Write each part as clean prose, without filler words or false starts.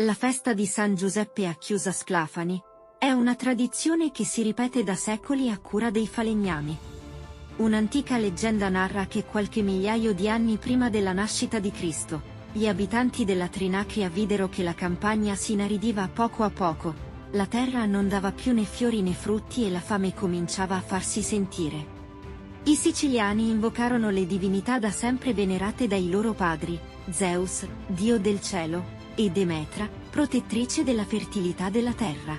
La festa di San Giuseppe a Chiusa Sclafani è una tradizione che si ripete da secoli a cura dei falegnami. Un'antica leggenda narra che qualche migliaio di anni prima della nascita di Cristo, gli abitanti della Trinacria videro che la campagna si inaridiva poco a poco, la terra non dava più né fiori né frutti e la fame cominciava a farsi sentire. I siciliani invocarono le divinità da sempre venerate dai loro padri, Zeus, dio del cielo, e Demetra, protettrice della fertilità della terra.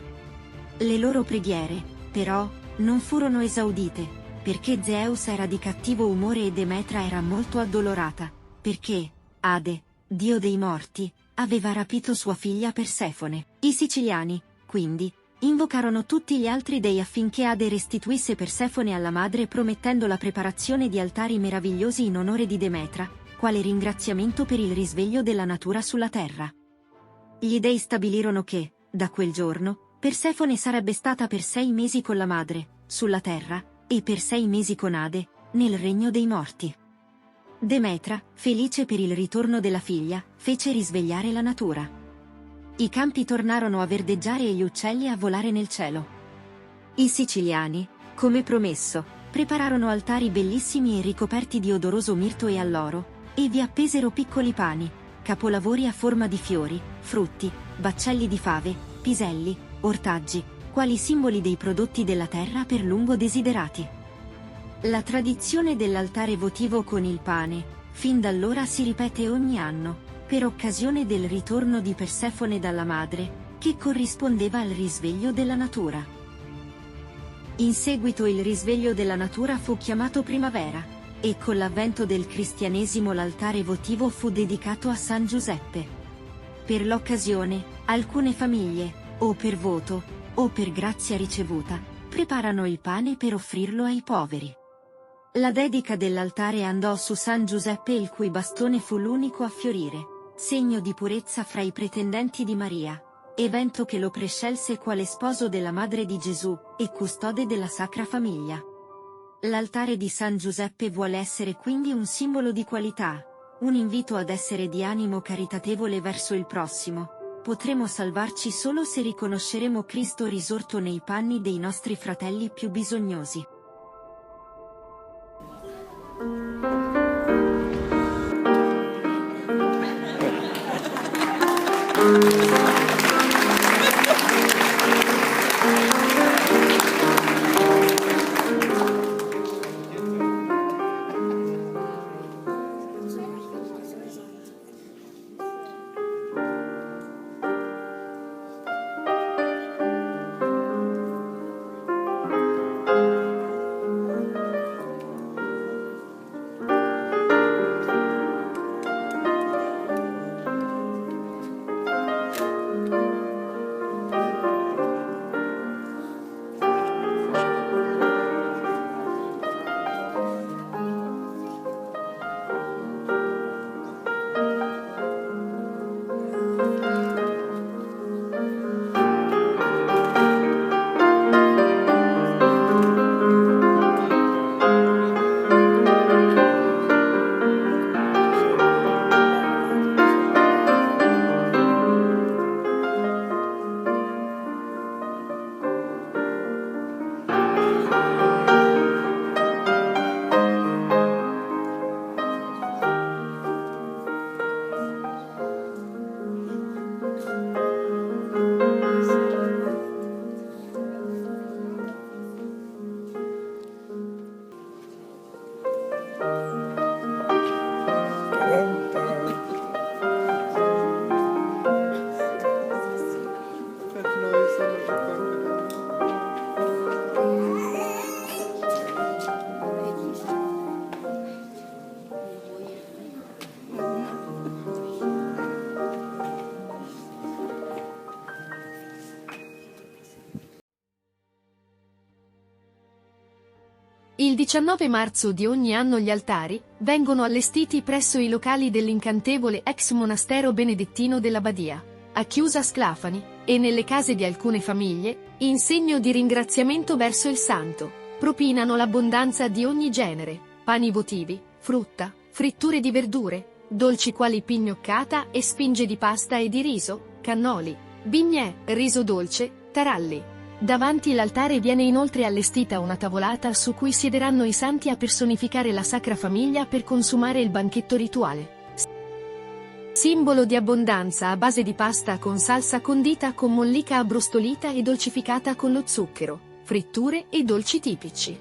Le loro preghiere, però, non furono esaudite, perché Zeus era di cattivo umore e Demetra era molto addolorata, perché Ade, dio dei morti, aveva rapito sua figlia Persefone. I siciliani, quindi, invocarono tutti gli altri dei affinché Ade restituisse Persefone alla madre promettendo la preparazione di altari meravigliosi in onore di Demetra, quale ringraziamento per il risveglio della natura sulla terra. Gli dei stabilirono che, da quel giorno, Persefone sarebbe stata per 6 mesi con la madre, sulla terra, e per 6 mesi con Ade, nel regno dei morti. Demetra, felice per il ritorno della figlia, fece risvegliare la natura. I campi tornarono a verdeggiare e gli uccelli a volare nel cielo. I siciliani, come promesso, prepararono altari bellissimi e ricoperti di odoroso mirto e alloro, e vi appesero piccoli pani, capolavori a forma di fiori, frutti, baccelli di fave, piselli, ortaggi, quali simboli dei prodotti della terra per lungo desiderati. La tradizione dell'altare votivo con il pane, fin da allora si ripete ogni anno, per occasione del ritorno di Persefone dalla madre, che corrispondeva al risveglio della natura. In seguito il risveglio della natura fu chiamato primavera, e con l'avvento del cristianesimo l'altare votivo fu dedicato a San Giuseppe. Per l'occasione, alcune famiglie, o per voto, o per grazia ricevuta, preparano il pane per offrirlo ai poveri. La dedica dell'altare andò su San Giuseppe il cui bastone fu l'unico a fiorire, segno di purezza fra i pretendenti di Maria, evento che lo prescelse quale sposo della Madre di Gesù, e custode della Sacra Famiglia. L'altare di San Giuseppe vuole essere quindi un simbolo di qualità, un invito ad essere di animo caritatevole verso il prossimo. Potremo salvarci solo se riconosceremo Cristo risorto nei panni dei nostri fratelli più bisognosi. Il 19 marzo di ogni anno gli altari vengono allestiti presso i locali dell'incantevole ex monastero benedettino della Badia, a Chiusa Sclafani, e nelle case di alcune famiglie, in segno di ringraziamento verso il santo, propinano l'abbondanza di ogni genere, pani votivi, frutta, fritture di verdure, dolci quali pignoccata e spinge di pasta e di riso, cannoli, bignè, riso dolce, taralli. Davanti l'altare viene inoltre allestita una tavolata su cui siederanno i santi a personificare la Sacra Famiglia per consumare il banchetto rituale. Simbolo di abbondanza a base di pasta con salsa condita con mollica abbrustolita e dolcificata con lo zucchero, fritture e dolci tipici.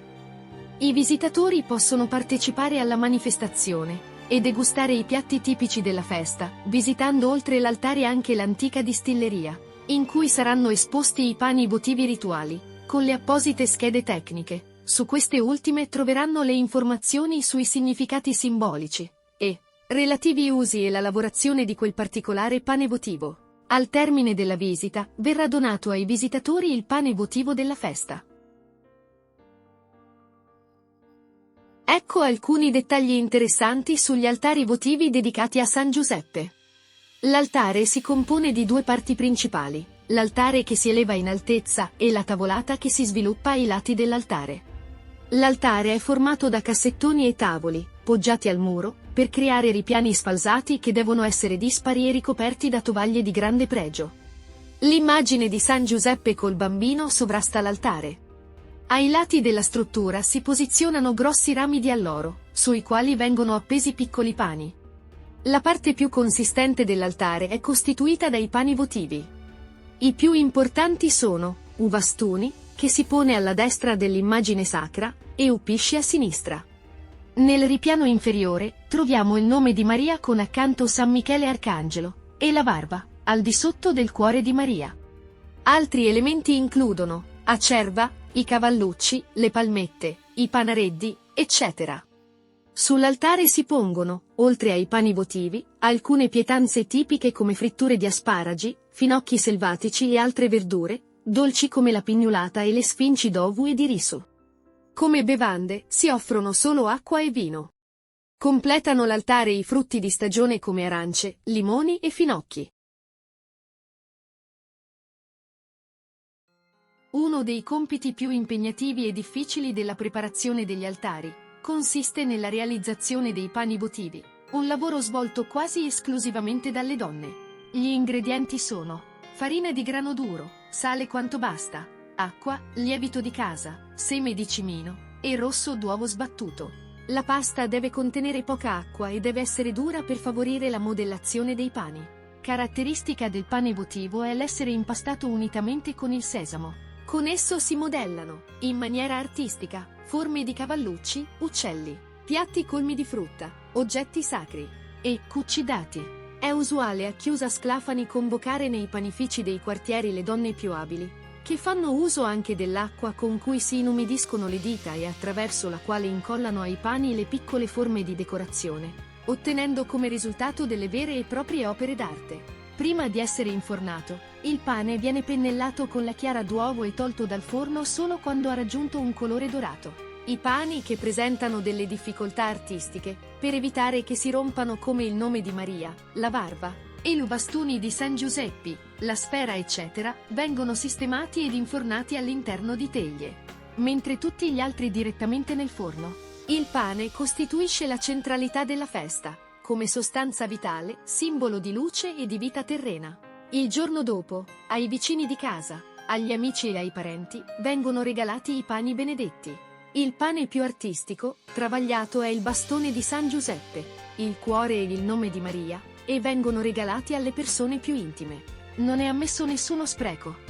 I visitatori possono partecipare alla manifestazione e degustare i piatti tipici della festa, visitando oltre l'altare anche l'antica distilleria, in cui saranno esposti i pani votivi rituali, con le apposite schede tecniche. Su queste ultime troveranno le informazioni sui significati simbolici e relativi usi e la lavorazione di quel particolare pane votivo. Al termine della visita, verrà donato ai visitatori il pane votivo della festa. Ecco alcuni dettagli interessanti sugli altari votivi dedicati a San Giuseppe. L'altare si compone di due parti principali, l'altare che si eleva in altezza e la tavolata che si sviluppa ai lati dell'altare. L'altare è formato da cassettoni e tavoli, poggiati al muro, per creare ripiani sfalsati che devono essere dispari e ricoperti da tovaglie di grande pregio. L'immagine di San Giuseppe col bambino sovrasta l'altare. Ai lati della struttura si posizionano grossi rami di alloro, sui quali vengono appesi piccoli pani. La parte più consistente dell'altare è costituita dai pani votivi. I più importanti sono Uvastuni, che si pone alla destra dell'immagine sacra, e Upisci a sinistra. Nel ripiano inferiore troviamo il nome di Maria con accanto San Michele Arcangelo e la Varva, al di sotto del cuore di Maria. Altri elementi includono acerba, i cavallucci, le palmette, i panareddi, eccetera. Sull'altare si pongono, oltre ai pani votivi, alcune pietanze tipiche come fritture di asparagi, finocchi selvatici e altre verdure, dolci come la pignolata e le sfinci d'ovu e di riso. Come bevande, si offrono solo acqua e vino. Completano l'altare i frutti di stagione come arance, limoni e finocchi. Uno dei compiti più impegnativi e difficili della preparazione degli altari consiste nella realizzazione dei pani votivi, un lavoro svolto quasi esclusivamente dalle donne. Gli ingredienti sono farina di grano duro, sale quanto basta, acqua, lievito di casa, seme di cimino e rosso d'uovo sbattuto. La pasta deve contenere poca acqua e deve essere dura per favorire la modellazione dei pani. Caratteristica del pane votivo è l'essere impastato unitamente con il sesamo. Con esso si modellano, in maniera artistica, forme di cavallucci, uccelli, piatti colmi di frutta, oggetti sacri e cuccidati. È usuale a Chiusa Sclafani convocare nei panifici dei quartieri le donne più abili, che fanno uso anche dell'acqua con cui si inumidiscono le dita e attraverso la quale incollano ai pani le piccole forme di decorazione, ottenendo come risultato delle vere e proprie opere d'arte. Prima di essere infornato, il pane viene pennellato con la chiara d'uovo e tolto dal forno solo quando ha raggiunto un colore dorato. I pani che presentano delle difficoltà artistiche, per evitare che si rompano come il nome di Maria, la Varva, e i bastoni di San Giuseppe, la sfera eccetera, vengono sistemati ed infornati all'interno di teglie, mentre tutti gli altri direttamente nel forno. Il pane costituisce la centralità della festa, come sostanza vitale, simbolo di luce e di vita terrena. Il giorno dopo, ai vicini di casa, agli amici e ai parenti, vengono regalati i pani benedetti. Il pane più artistico, travagliato è il bastone di San Giuseppe, il cuore e il nome di Maria, e vengono regalati alle persone più intime. Non è ammesso nessuno spreco.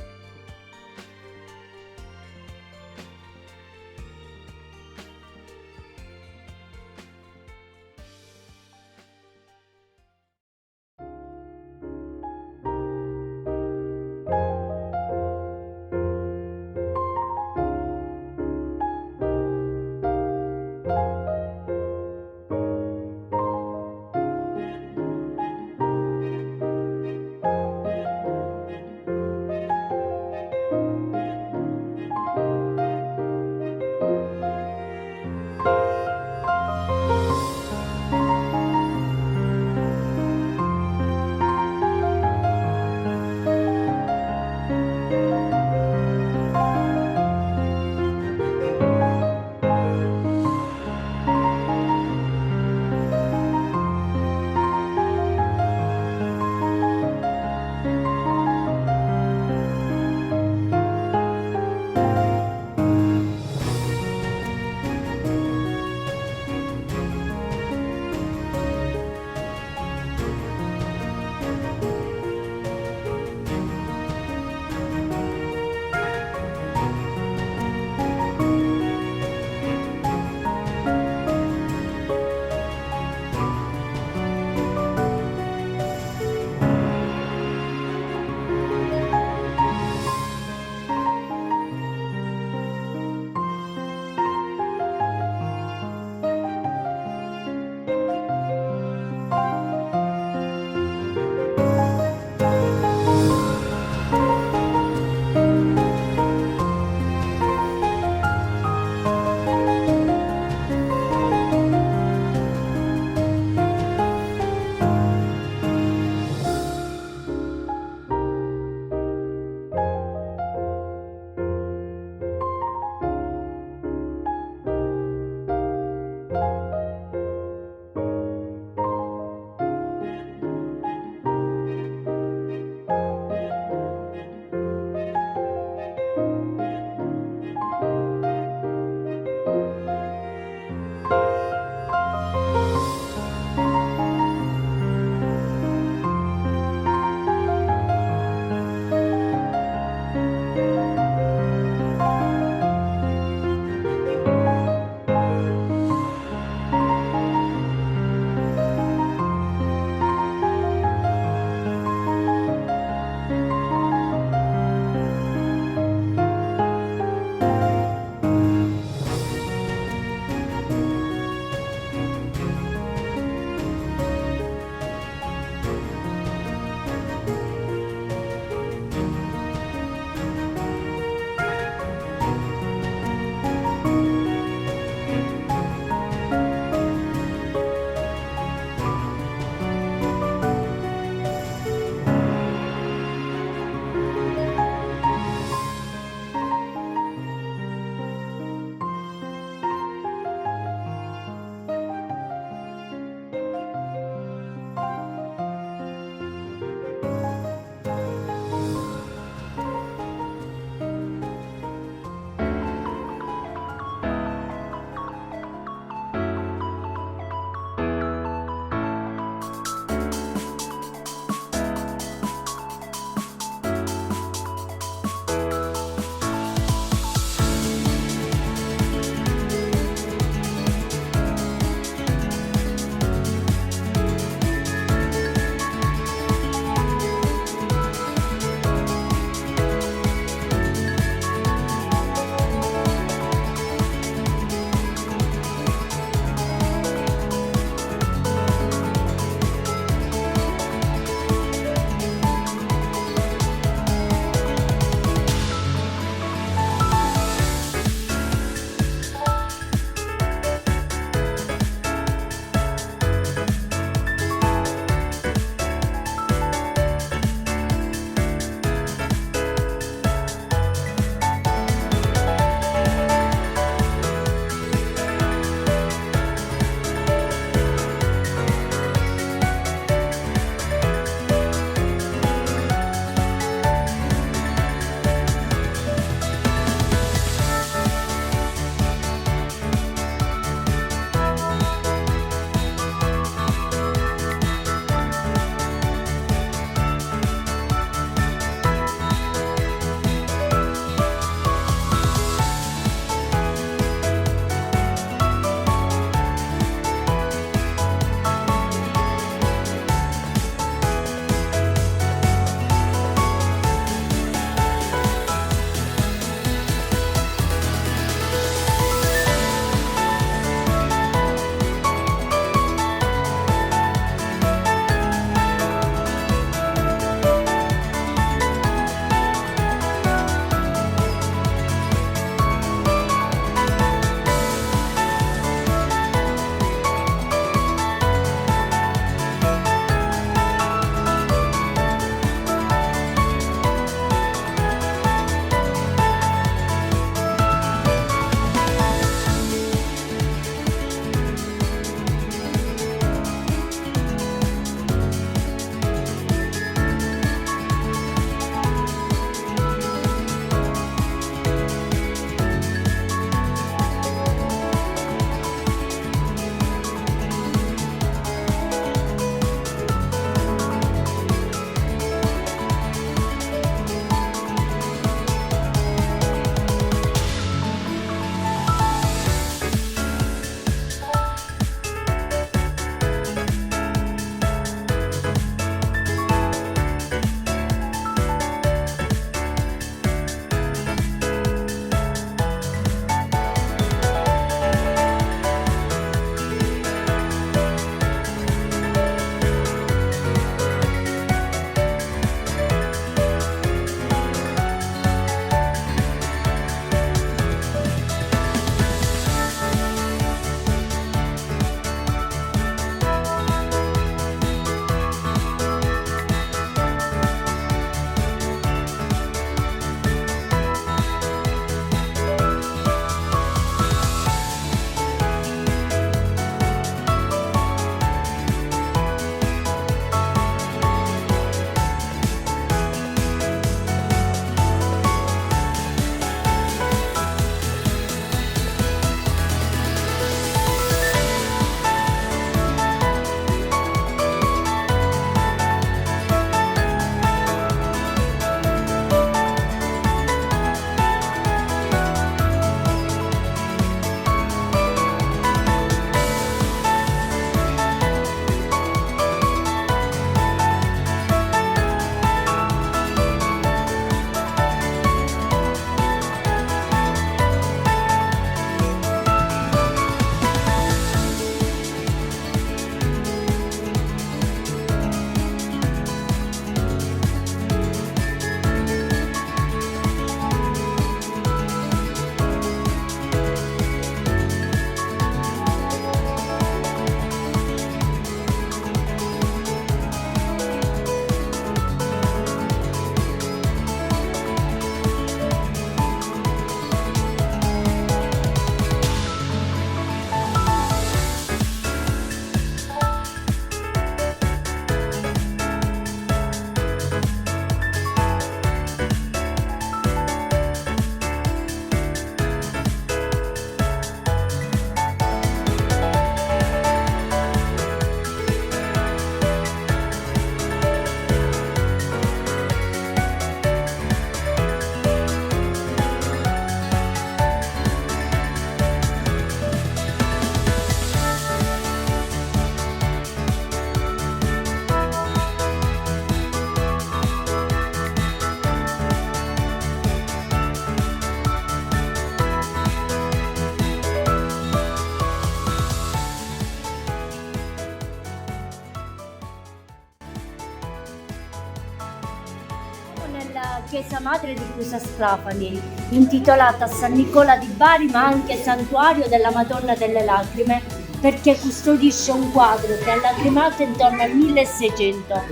la chiesa madre di Chiusa Sclafani, intitolata a San Nicola di Bari, ma anche Santuario della Madonna delle Lacrime, perché custodisce un quadro che è lacrimato intorno al 1600.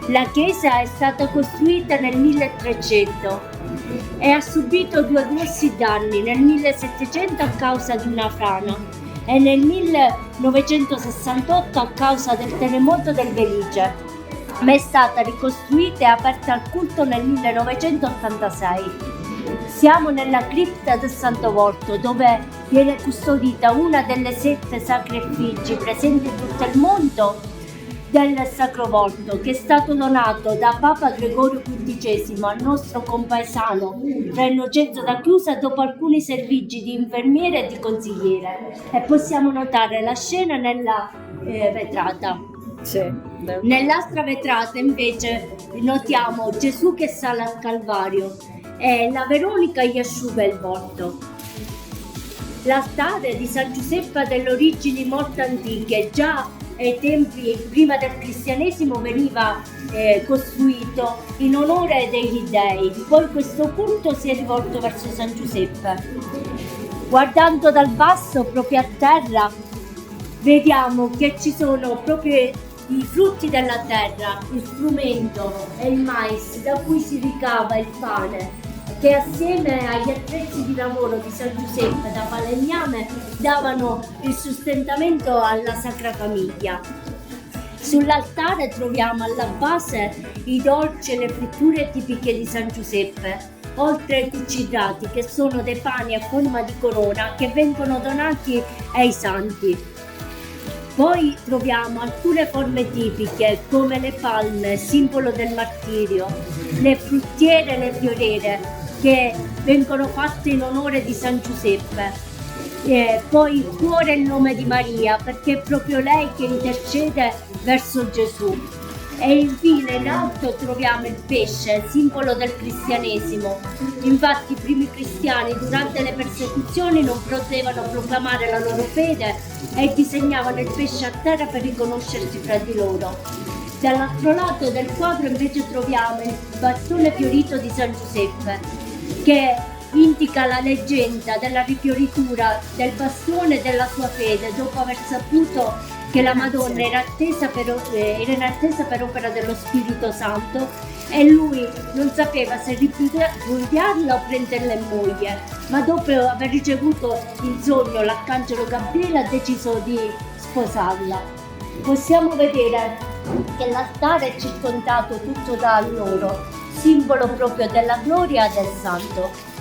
La chiesa è stata costruita nel 1300 e ha subito 2 grossi danni, nel 1700 a causa di una frana e nel 1968 a causa del terremoto del Belice, ma è stata ricostruita e aperta al culto nel 1986. Siamo nella cripta del Santo Volto, dove viene custodita una delle 7 sacre effigi presenti in tutto il mondo del Sacro Volto, che è stato donato da Papa Gregorio XV al nostro compaesano Fra Innocenzo da Chiusa dopo alcuni servigi di infermiere e di consigliere. E possiamo notare la scena nella vetrata. Sì. Nell'altra vetrata invece notiamo Gesù che sale al Calvario e la Veronica gli asciuga il volto. L'altare di San Giuseppe ha delle origini molto antiche, già ai tempi prima del cristianesimo veniva costruito in onore degli dei, poi questo culto si è rivolto verso San Giuseppe. Guardando dal basso proprio a terra vediamo che ci sono proprio i frutti della terra, il frumento e il mais da cui si ricava il pane, che assieme agli attrezzi di lavoro di San Giuseppe da falegname davano il sostentamento alla Sacra Famiglia. Sull'altare troviamo alla base i dolci e le fritture tipiche di San Giuseppe, oltre ai cucinati che sono dei pani a forma di corona che vengono donati ai santi. Poi troviamo alcune forme tipiche come le palme, simbolo del martirio, le fruttiere e le fioriere che vengono fatte in onore di San Giuseppe. Poi il cuore e il nome di Maria, perché è proprio lei che intercede verso Gesù. E infine in alto troviamo il pesce, simbolo del cristianesimo. Infatti i primi cristiani durante le persecuzioni non potevano proclamare la loro fede e disegnavano il pesce a terra per riconoscersi fra di loro. Dall'altro lato del quadro invece troviamo il bastone fiorito di San Giuseppe, che indica la leggenda della rifioritura del bastone e della sua fede dopo aver saputo che la Madonna era in attesa per opera dello Spirito Santo e lui non sapeva se ripudiarla o prenderla in moglie, ma dopo aver ricevuto in sogno l'arcangelo Gabriele ha deciso di sposarla. Possiamo vedere che l'altare è circondato tutto da loro, simbolo proprio della gloria del santo.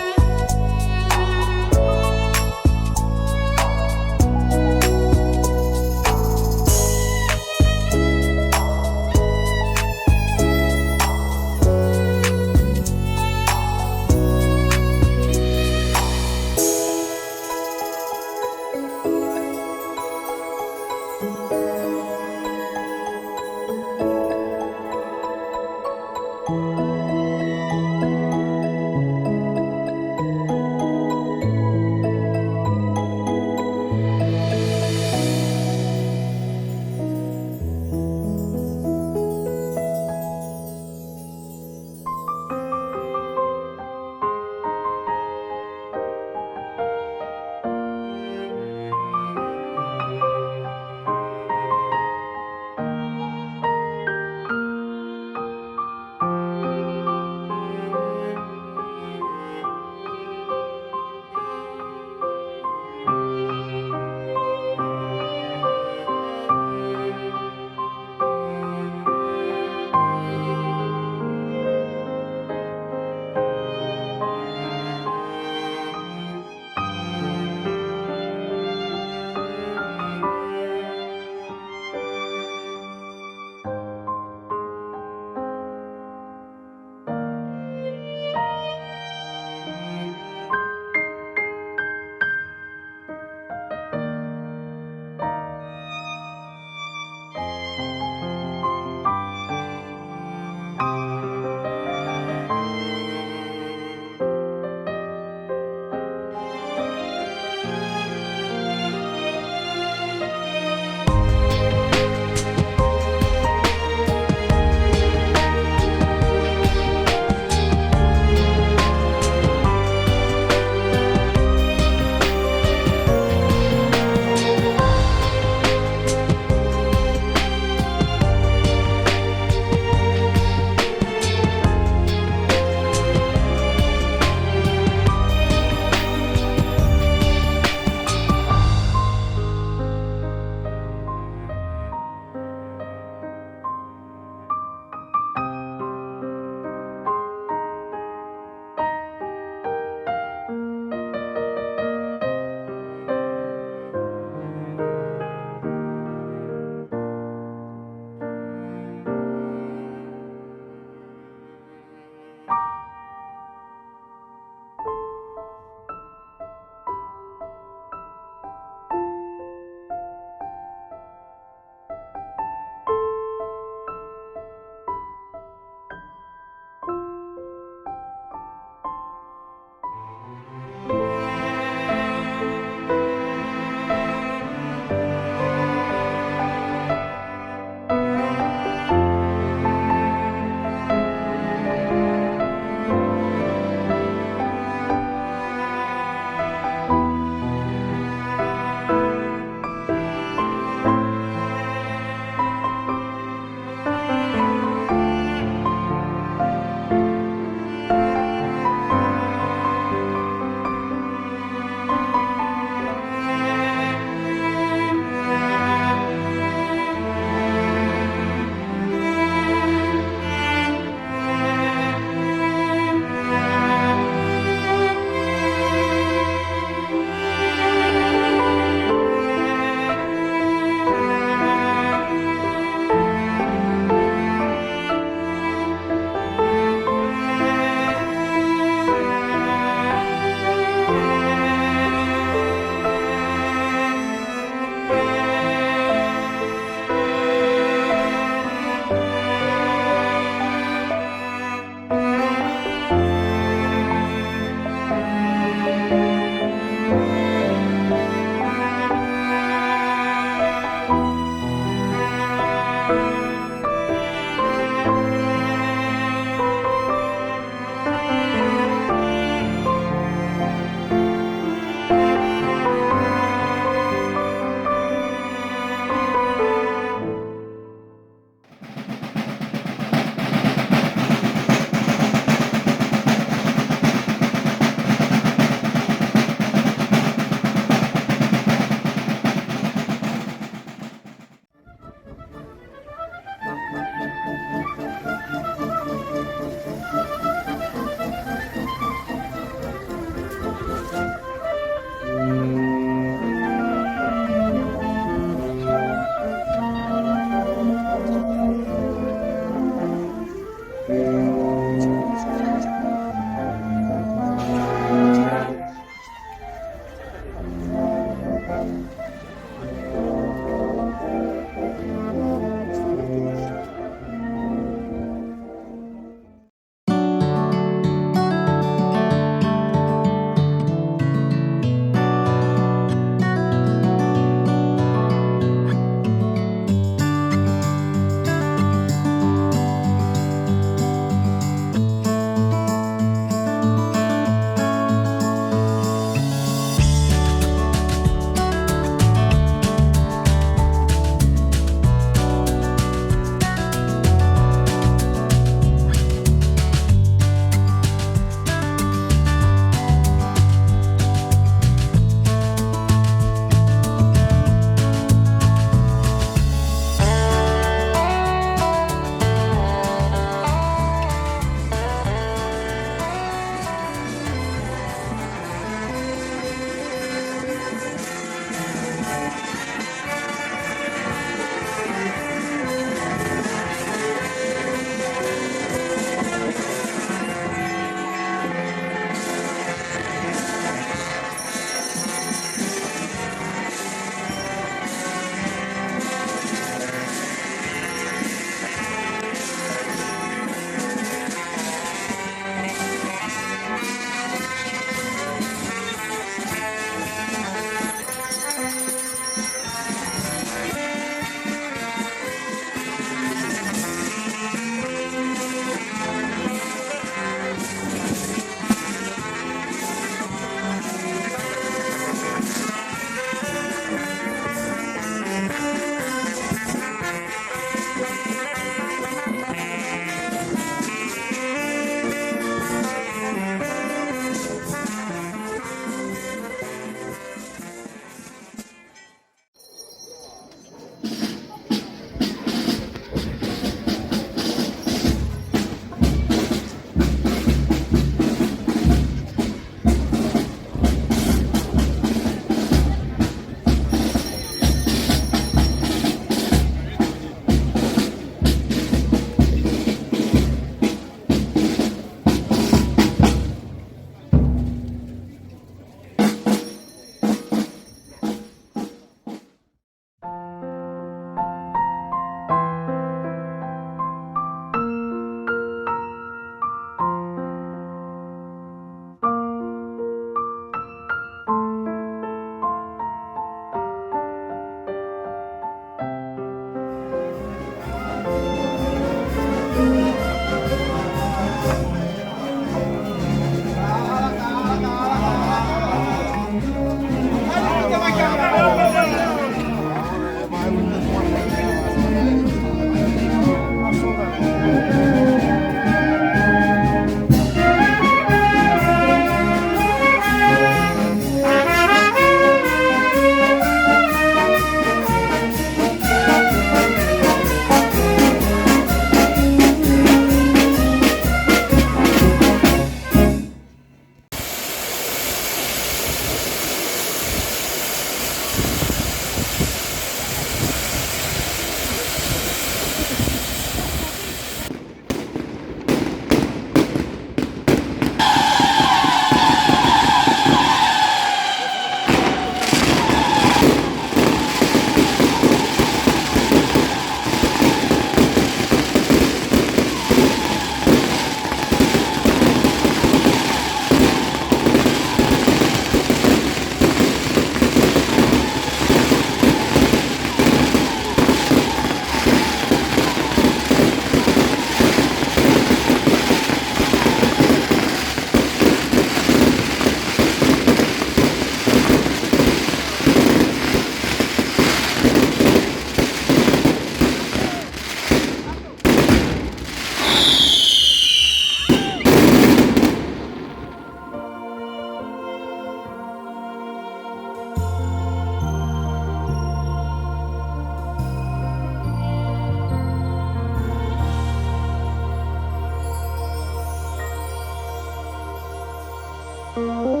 Dio.